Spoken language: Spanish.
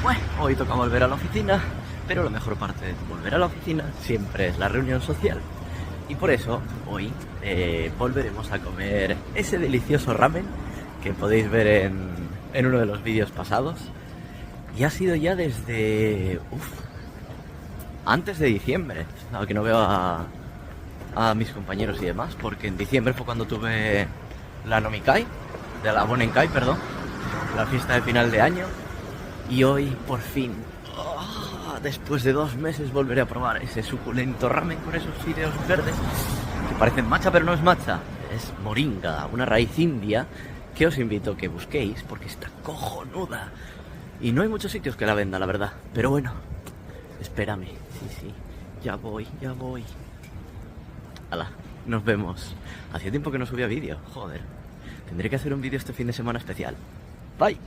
Bueno, hoy toca volver a la oficina, pero la mejor parte de volver a la oficina siempre es la reunión social. Y por eso hoy volveremos a comer ese delicioso ramen que podéis ver en uno de los vídeos pasados. Y ha sido ya desde... antes de diciembre, que no veo a mis compañeros y demás, porque en diciembre fue cuando tuve la Nomikai, de la Bonenkai, perdón, la fiesta de final de año. Y hoy, por fin, después de 2 meses, volveré a probar ese suculento ramen con esos fideos verdes que parecen matcha, pero no es matcha, es moringa, una raíz india que os invito a que busquéis porque está cojonuda. Y no hay muchos sitios que la vendan, la verdad. Pero bueno, espérame, sí, ya voy. Hala, nos vemos. Hacía tiempo que no subía vídeo, joder. Tendré que hacer un vídeo este fin de semana especial. Bye.